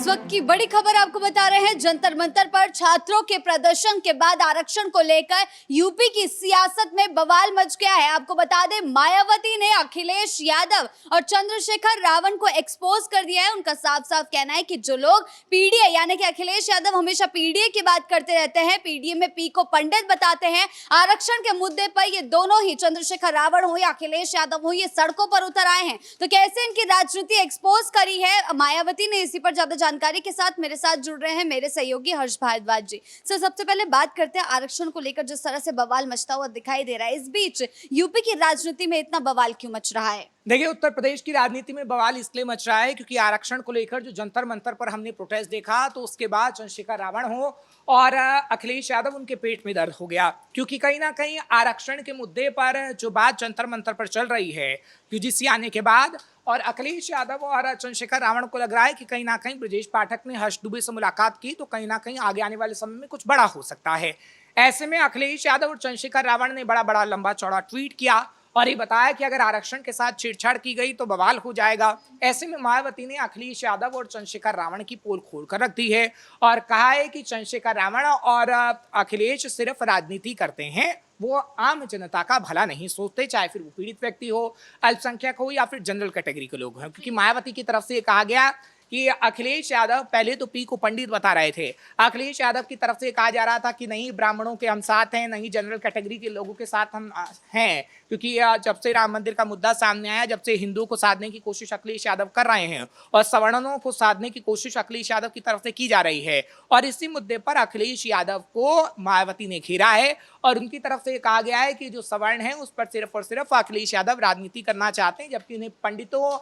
इस वक्त की बड़ी खबर आपको बता रहे हैं। जंतर मंतर पर छात्रों के प्रदर्शन के बाद आरक्षण को लेकर यूपी की सियासत में बवाल मच गया है। आपको बता दें, मायावती ने अखिलेश यादव और चंद्रशेखर रावण को एक्सपोज कर दिया है। उनका साफ साफ कहना है कि जो लोग पीडीए यानी कि अखिलेश यादव हमेशा पीडीए की बात करते रहते हैं, पीडीए में पी को पंडित बताते हैं, आरक्षण के मुद्दे पर ये दोनों ही चंद्रशेखर रावण हो या अखिलेश यादव हो, ये सड़कों पर उतर आए हैं। तो कैसे इनकी राजनीति एक्सपोज करी है मायावती ने, इसी पर ज्यादा जानकारी के साथ मेरे साथ जुड़ रहे हैं मेरे सहयोगी हर्ष भारद्वाज जी। सर, सबसे पहले बात करते हैं आरक्षण को लेकर जिस तरह से बवाल मचता हुआ दिखाई दे रहा है, इस बीच यूपी की राजनीति में इतना बवाल क्यों मच रहा है? देखिए, उत्तर प्रदेश की राजनीति में बवाल इसलिए मच रहा है क्योंकि आरक्षण को लेकर जो जंतर मंतर पर हमने प्रोटेस्ट देखा, तो उसके बाद चंद्रशेखर रावण हो और अखिलेश यादव, उनके पेट में दर्द हो गया। क्योंकि कहीं ना कहीं आरक्षण के मुद्दे पर जो बात जंतर मंतर पर चल रही है यूजीसी आने के बाद, और अखिलेश यादव और चंद्रशेखर रावण को लग रहा है कि कहीं ना कहीं ब्रजेश पाठक ने हर्ष दुबे से मुलाकात की तो कहीं ना कहीं आगे आने वाले समय में कुछ बड़ा हो सकता है। ऐसे में अखिलेश यादव और चंद्रशेखर रावण ने बड़ा बड़ा लंबा चौड़ा ट्वीट किया और ये बताया कि अगर आरक्षण के साथ छेड़छाड़ की गई तो बवाल हो जाएगा। ऐसे में मायावती ने अखिलेश यादव और चंद्रशेखर रावण की पोल खोल कर रख दी है और कहा है कि चंद्रशेखर रावण और अखिलेश सिर्फ राजनीति करते हैं, वो आम जनता का भला नहीं सोचते, चाहे फिर वो पीड़ित व्यक्ति हो, अल्पसंख्यक हो या फिर जनरल कैटेगरी के लोग हैं। क्योंकि मायावती की तरफ से कहा गया कि अखिलेश यादव पहले तो पी को पंडित बता रहे थे। अखिलेश यादव की तरफ से कहा जा रहा था कि नहीं, ब्राह्मणों के हम साथ हैं, नहीं जनरल कैटेगरी के लोगों के साथ हम हैं, क्योंकि जब से राम मंदिर का मुद्दा सामने आया, जब से हिंदुओं को साधने की कोशिश अखिलेश यादव कर रहे हैं और सवर्णों को साधने की कोशिश अखिलेश यादव की तरफ से की जा रही है। और इसी मुद्दे पर अखिलेश यादव को मायावती ने घेरा है और उनकी तरफ से कहा गया है कि जो सवर्ण है उस पर सिर्फ और सिर्फ अखिलेश यादव राजनीति करना चाहते हैं, जबकि उन्हें पंडितों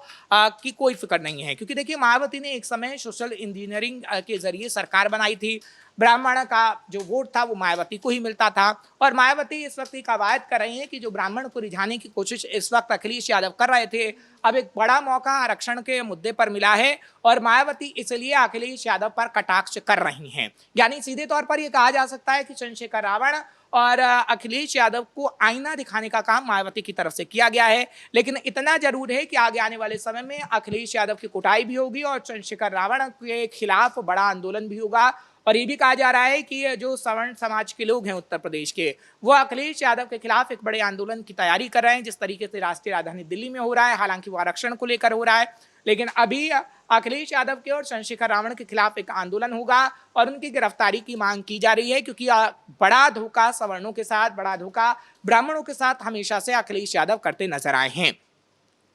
की कोई फिक्र नहीं है। क्योंकि देखिए, मायावती ने एक समय सोशल इंजीनियरिंग के जरिए सरकार बनाई थी, ब्राह्मण का जो वोट था वो मायावती को ही मिलता था, और मायावती इस वक्त कवायद कर रही है कि जो ब्राह्मण को रिझाने की कोशिश इस वक्त अखिलेश यादव कर रहे थे, अब एक बड़ा मौका आरक्षण के मुद्दे पर मिला है और मायावती इसलिए अखिलेश यादव पर कटाक्ष कर रही हैं। यानी सीधे तौर पर यह कहा जा सकता है कि चंद्रशेखर रावण और अखिलेश यादव को आईना दिखाने का काम मायावती की तरफ से किया गया है। लेकिन इतना जरूर है कि आगे आने वाले समय में अखिलेश यादव की कुटाई भी होगी और चंद्रशेखर रावण के खिलाफ बड़ा आंदोलन भी होगा। और ये भी कहा जा रहा है कि जो सवर्ण समाज के लोग हैं उत्तर प्रदेश के, वो अखिलेश यादव के खिलाफ एक बड़े आंदोलन की तैयारी कर रहे हैं, जिस तरीके से राष्ट्रीय राजधानी दिल्ली में हो रहा है। हालांकि वो आरक्षण को लेकर हो रहा है, लेकिन अभी अखिलेश यादव के और चंद्रशेखर रावण के खिलाफ एक आंदोलन होगा और उनकी गिरफ्तारी की मांग की जा रही है। क्योंकि बड़ा धोखा सवर्णों के साथ, बड़ा धोखा ब्राह्मणों के साथ हमेशा से अखिलेश यादव करते नजर आए हैं।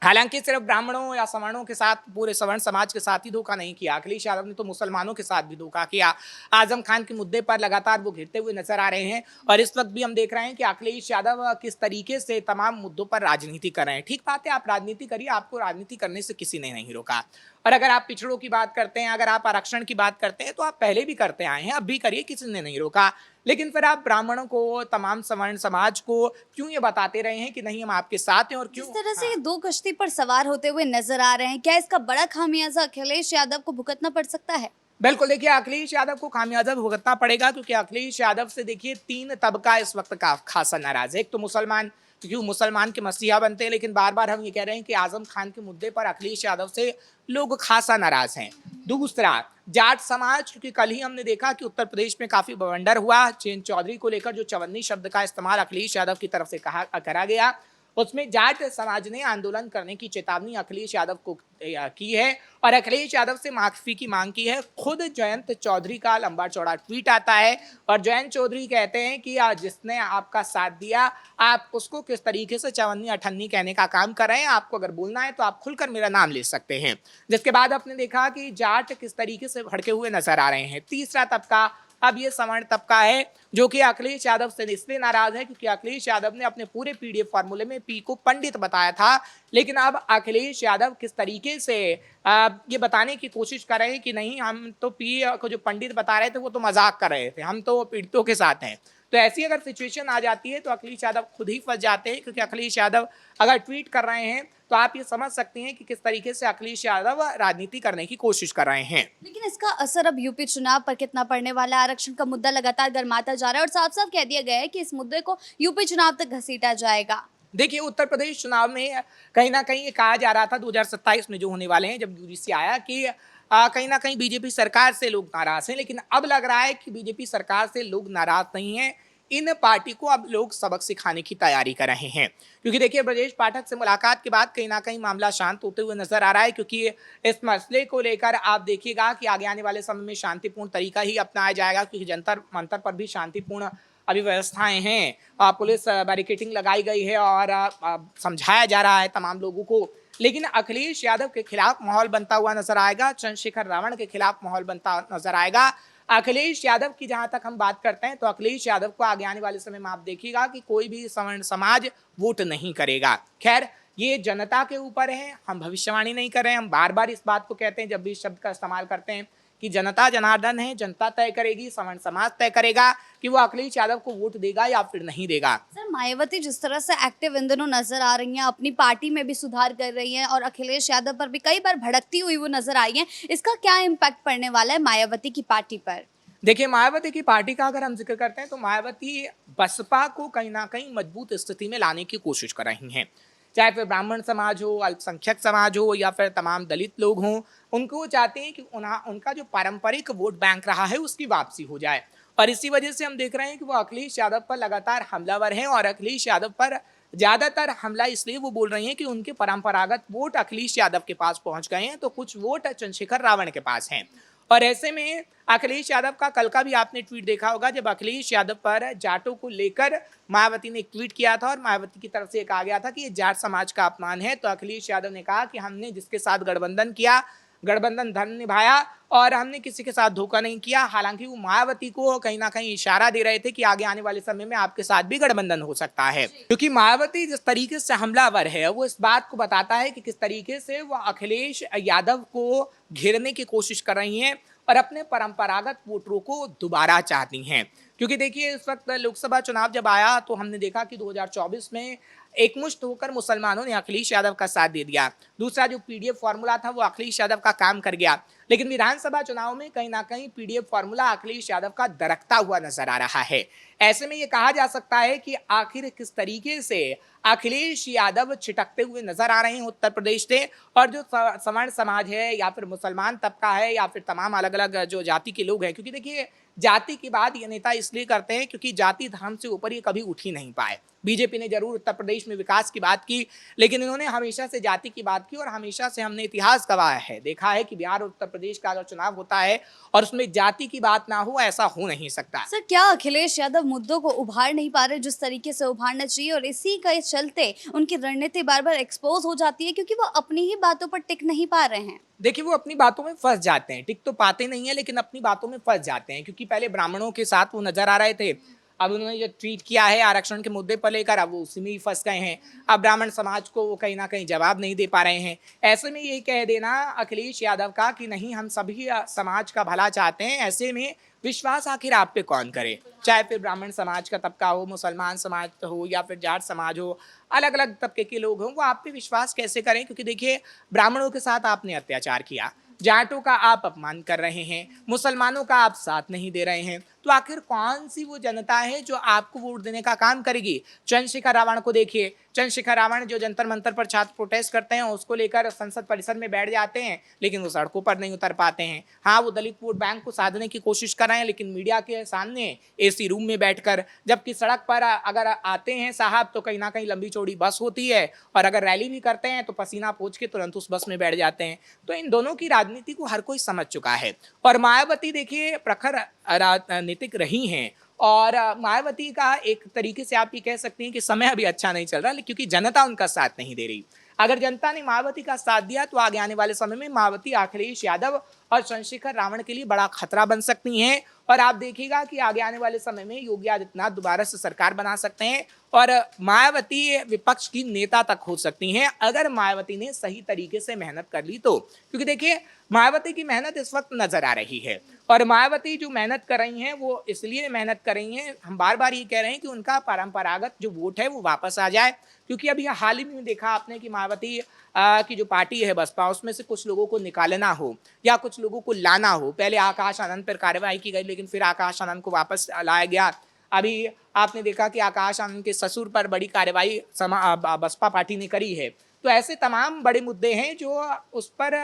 हालांकि सिर्फ ब्राह्मणों या सवर्णों के साथ, पूरे सवर्ण समाज के साथ ही धोखा नहीं किया, अखिलेश यादव ने तो मुसलमानों के साथ भी धोखा किया। आजम खान के मुद्दे पर लगातार वो घिरते हुए नजर आ रहे हैं और इस वक्त भी हम देख रहे हैं कि अखिलेश यादव किस तरीके से तमाम मुद्दों पर राजनीति कर रहे हैं। ठीक बात है, आप राजनीति करिए, आपको राजनीति करने से किसी ने नहीं रोका। और अगर आप पिछड़ों की बात करते हैं, अगर आप आरक्षण की बात करते हैं, तो आप पहले भी करते आए हैं, अब भी करिए, किसी ने नहीं रोका। लेकिन फिर आप ब्राह्मणों को, तमाम सवर्ण समाज को क्यों ये बताते रहे हैं कि नहीं हम आपके साथ हैं? और क्यों जिस तरह से ये दो कश्ती पर सवार होते हुए नजर आ रहे हैं, क्या इसका बड़ा खामियाजा अखिलेश यादव को भुगतना पड़ सकता है? बिल्कुल, देखिए, अखिलेश यादव को खामियाजा भुगतना पड़ेगा क्योंकि अखिलेश यादव से देखिए 3 तबका इस वक्त का खासा नाराज है। एक तो मुसलमान, क्योंकि वो मुसलमान के मसीहा बनते हैं, लेकिन बार बार हम ये कह रहे हैं कि आजम खान के मुद्दे पर अखिलेश यादव से लोग खासा नाराज हैं। दूसरा, जाट समाज, क्योंकि कल ही हमने देखा कि उत्तर प्रदेश में काफी बवंडर हुआ चेन चौधरी को लेकर, जो चवन्नी शब्द का इस्तेमाल अखिलेश यादव की तरफ से करा गया, उसमें जाट समाज ने आंदोलन करने की चेतावनी अखिलेश यादव को की है और अखिलेश यादव से माफी की मांग की है। खुद जयंत चौधरी का लंबा चौड़ा ट्वीट आता है और जयंत चौधरी कहते हैं कि जिसने आपका साथ दिया, आप उसको किस तरीके से चवन्नी अठन्नी कहने का काम कर रहे हैं। आपको अगर बोलना है तो आप खुलकर मेरा नाम ले सकते हैं। जिसके बाद आपने देखा कि जाट किस तरीके से भड़के हुए नजर आ रहे हैं। तीसरा तबका, अब ये सवर्ण तबका है जो कि अखिलेश यादव से इसलिए नाराज है क्योंकि अखिलेश यादव ने अपने पूरे पीडीएफ फार्मूले में पी को पंडित बताया था, लेकिन अब अखिलेश यादव किस तरीके से ये बताने की कोशिश कर रहे हैं कि नहीं, हम तो पी को जो पंडित बता रहे थे वो तो मजाक कर रहे थे, हम तो पीड़ितों के साथ हैं। तो ऐसी अगर सिचुएशन आ जाती है तो अखिलेश यादव खुद ही फंस जाते हैं, क्योंकि अखिलेश यादव अगर ट्वीट कर रहे हैं तो आप ये समझ सकते हैं कि किस तरीके से अखिलेश यादव राजनीति करने की कोशिश कर रहे हैं। लेकिन इसका असर अब यूपी चुनाव पर कितना पड़ने वाला है? आरक्षण का मुद्दा लगातार गर्माता जा रहा है और साफ साफ कह दिया गया है कि इस मुद्दे को यूपी चुनाव तक घसीटा जाएगा। देखिए, उत्तर प्रदेश चुनाव में कहीं ना कहीं ये कहा जा रहा था 2027 में जो होने वाले हैं, जब यूजीसी आया कि कहीं ना कहीं बीजेपी सरकार से लोग नाराज हैं, लेकिन अब लग रहा है कि बीजेपी सरकार से लोग नाराज नहीं हैं, इन पार्टी को अब लोग सबक सिखाने की तैयारी कर रहे हैं। क्योंकि देखिए, ब्रजेश पाठक से मुलाकात के बाद कहीं ना कहीं मामला शांत होते हुए नजर आ रहा है, क्योंकि इस मसले को लेकर आप देखिएगा कि आगे आने वाले समय में शांतिपूर्ण तरीका ही अपनाया जाएगा, क्योंकि जंतर मंतर पर भी शांतिपूर्ण अभी व्यवस्थाएं हैं, पुलिस बैरिकेडिंग लगाई गई है और समझाया जा रहा है तमाम लोगों को। लेकिन अखिलेश यादव के खिलाफ माहौल बनता हुआ नजर आएगा, चंद्रशेखर रावण के खिलाफ माहौल बनता नजर आएगा। अखिलेश यादव की जहां तक हम बात करते हैं तो अखिलेश यादव को आगे आने वाले समय में आप देखिएगा कि कोई भी सवर्ण समाज वोट नहीं करेगा। खैर, ये जनता के ऊपर है, हम भविष्यवाणी नहीं कर रहे हैं, हम बार बार इस बात को कहते हैं जब भी इस शब्द का इस्तेमाल करते हैं कि जनता जनार्दन है, जनता तय करेगी, सवर्ण समाज तय करेगा कि वो अखिलेश यादव को वोट देगा या फिर नहीं देगा। सर, मायावती जिस तरह से एक्टिव इन दिनों नजर आ रही हैं, अपनी पार्टी में भी सुधार कर रही हैं और अखिलेश यादव पर भी कई बार भड़कती हुई वो नजर आई हैं, इसका क्या इम्पैक्ट पड़ने वाला है मायावती की पार्टी पर? देखिए, मायावती की पार्टी का अगर हम जिक्र करते हैं तो मायावती बसपा को कहीं ना कहीं मजबूत स्थिति में लाने की कोशिश कर रही हैं, चाहे फिर ब्राह्मण समाज हो, अल्पसंख्यक समाज हो या फिर तमाम दलित लोग हों। उनको चाहते हैं कि उनका जो पारंपरिक वोट बैंक रहा है उसकी वापसी हो जाए, और इसी वजह से हम देख रहे हैं कि वो अखिलेश यादव पर लगातार हमलावर हैं, और अखिलेश यादव पर ज्यादातर हमला इसलिए वो बोल रही हैं कि उनके परंपरागत वोट अखिलेश यादव के पास पहुंच गए हैं, तो कुछ वोट चंद्रशेखर रावण के पास हैं। और ऐसे में अखिलेश यादव का कल का भी आपने ट्वीट देखा होगा, जब अखिलेश यादव पर जाटों को लेकर मायावती ने एक ट्वीट किया था और मायावती की तरफ से कहा गया था कि ये जाट समाज का अपमान है, तो अखिलेश यादव ने कहा कि हमने जिसके साथ गठबंधन किया, गठबंधन धर्म निभाया और हमने किसी के साथ धोखा नहीं किया। हालांकि वो मायावती को कहीं ना कहीं इशारा दे रहे थे कि आगे आने वाले समय में आपके साथ भी गठबंधन हो सकता है, क्योंकि मायावती जिस तरीके से हमलावर है वो इस बात को बताता है कि किस तरीके से वो अखिलेश यादव को घेरने की कोशिश कर रही हैं और अपने परंपरागत वोटरों को दोबारा चाहती हैं। क्योंकि देखिए, इस वक्त लोकसभा चुनाव जब आया तो हमने देखा कि 2024 में एकमुश्त होकर मुसलमानों ने अखिलेश यादव का साथ दे दिया। दूसरा जो पीडीएफ फॉर्मूला था वो अखिलेश यादव का काम कर गया, लेकिन विधानसभा चुनाव में कहीं ना कहीं पीडीएफ फॉर्मूला अखिलेश यादव का दरकता हुआ नजर आ रहा है। ऐसे में ये कहा जा सकता है कि आखिर किस तरीके से अखिलेश यादव छिटकते हुए नजर आ रहे हैं उत्तर प्रदेश से, और जो सवर्ण समाज है या फिर मुसलमान तबका है या फिर तमाम अलग अलग जो जाति के लोग हैं, क्योंकि देखिए जाति की बात ये नेता इसलिए करते हैं क्योंकि जाति धर्म से ऊपर ये कभी उठ ही नहीं पाए। बीजेपी ने जरूर उत्तर प्रदेश में विकास की बात की, लेकिन इन्होंने हमेशा से जाति की बात की, और हमेशा से हमने इतिहास गवाह है, देखा है कि बिहार और उत्तर प्रदेश का अगर चुनाव होता है और उसमें जाति की बात ना हो, ऐसा हो नहीं सकता। सर, क्या अखिलेश यादव मुद्दों को उभार नहीं पा रहे जिस तरीके से उभारना चाहिए, और इसी के चलते उनकी रणनीति बार बार एक्सपोज हो जाती है क्योंकि वो अपनी ही बातों पर टिक नहीं पा रहे हैं? देखिए, वो अपनी बातों में फंस जाते हैं, टिक तो पाते नहीं है लेकिन अपनी बातों में फंस जाते हैं, क्योंकि पहले ब्राह्मणों के साथ वो नजर आ रहे थे, अब उन्होंने जो ट्वीट किया है आरक्षण के मुद्दे पर लेकर, अब वो उसी में ही फंस गए हैं। अब ब्राह्मण समाज को वो कहीं ना कहीं जवाब नहीं दे पा रहे हैं। ऐसे में ये कह देना अखिलेश यादव का कि नहीं, हम सभी समाज का भला चाहते हैं, ऐसे में विश्वास आखिर आप पे कौन करे, चाहे फिर ब्राह्मण समाज का तबका हो, मुसलमान समाज हो या फिर जाट समाज हो, अलग अलग तबके के लोग हों, वो आप पे विश्वास कैसे करें? क्योंकि देखिए, ब्राह्मणों के साथ आपने अत्याचार किया, जाटों का आप अपमान कर रहे हैं, मुसलमानों का आप साथ नहीं दे रहे हैं, तो आखिर कौन सी वो जनता है जो आपको वोट देने का काम करेगी? चंद्रशेखर रावण को देखिए, चंद्रशेखर रावण जो जंतर मंतर पर छात्र प्रोटेस्ट करते हैं उसको लेकर संसद परिसर में बैठ जाते हैं, लेकिन वो सड़कों पर नहीं उतर पाते हैं। हाँ, वो दलित वोट बैंक को साधने की कोशिश कर रहे हैं, लेकिन मीडिया के सामने एसी रूम में बैठकर, जबकि सड़क पर अगर आते हैं साहब तो कहीं ना कहीं लंबी चौड़ी बस होती है, और अगर रैली भी करते हैं तो पसीना पोंछ के तुरंत उस बस में बैठ जाते हैं। तो इन दोनों की राजनीति को हर कोई समझ चुका है, और मायावती देखिए प्रखर राजनीतिक रही हैं, और मायावती का एक तरीके से आप ये कह सकते हैं कि समय अभी अच्छा नहीं चल रहा, क्योंकि जनता उनका साथ नहीं दे रही। अगर जनता ने मायावती का साथ दिया तो आगे आने वाले समय में मायावती अखिलेश यादव और चंद्रशेखर रावण के लिए बड़ा खतरा बन सकती हैं, और आप देखिएगा कि आगे आने वाले समय में योगी आदित्यनाथ दोबारा से सरकार बना सकते हैं, और मायावती विपक्ष की नेता तक हो सकती हैं अगर मायावती ने सही तरीके से मेहनत कर ली तो। क्योंकि देखिए, मायावती की मेहनत इस वक्त नजर आ रही है, और मायावती जो मेहनत कर रही हैं वो इसलिए मेहनत कर रही हैं, हम बार बार ये कह रहे हैं कि उनका परंपरागत जो वोट है वो वापस आ जाए। क्योंकि अभी हाल ही में देखा आपने कि मायावती की जो पार्टी है बसपा, उसमें से कुछ लोगों को निकालना हो या कुछ लोगों को लाना हो, पहले आकाश आनंद पर कार्रवाई की गई, लेकिन फिर आकाश आनंद को वापस लाया गया। अभी आपने देखा कि आकाश आनंद के ससुर पर बड़ी कार्रवाई बसपा पार्टी ने करी है। तो ऐसे तमाम बड़े मुद्दे हैं जो उस पर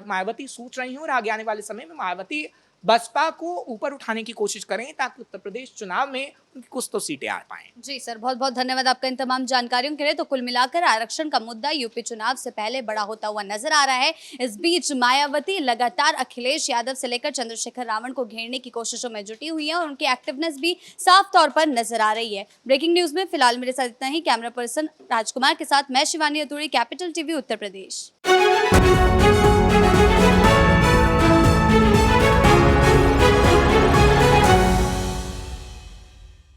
मायावती सोच रही हैं और आगे आने वाले समय में मायावती बसपा को ऊपर उठाने की कोशिश करें ताकि उत्तर प्रदेश चुनाव में उनकी कुछ तो सीटें आ पाएं। जी सर, बहुत बहुत धन्यवाद आपका इन तमाम जानकारियों के लिए। तो कुल मिलाकर आरक्षण का मुद्दा यूपी चुनाव से पहले बड़ा होता हुआ नजर आ रहा है। इस बीच मायावती लगातार अखिलेश यादव से लेकर चंद्रशेखर रावण को घेरने की कोशिशों में जुटी हुई है और उनकी एक्टिवनेस भी साफ तौर पर नजर आ रही है। ब्रेकिंग न्यूज में फिलहाल मेरे साथ इतना ही। कैमरा पर्सन राजकुमार के साथ मैं शिवानी अतुरी, कैपिटल टीवी उत्तर प्रदेश।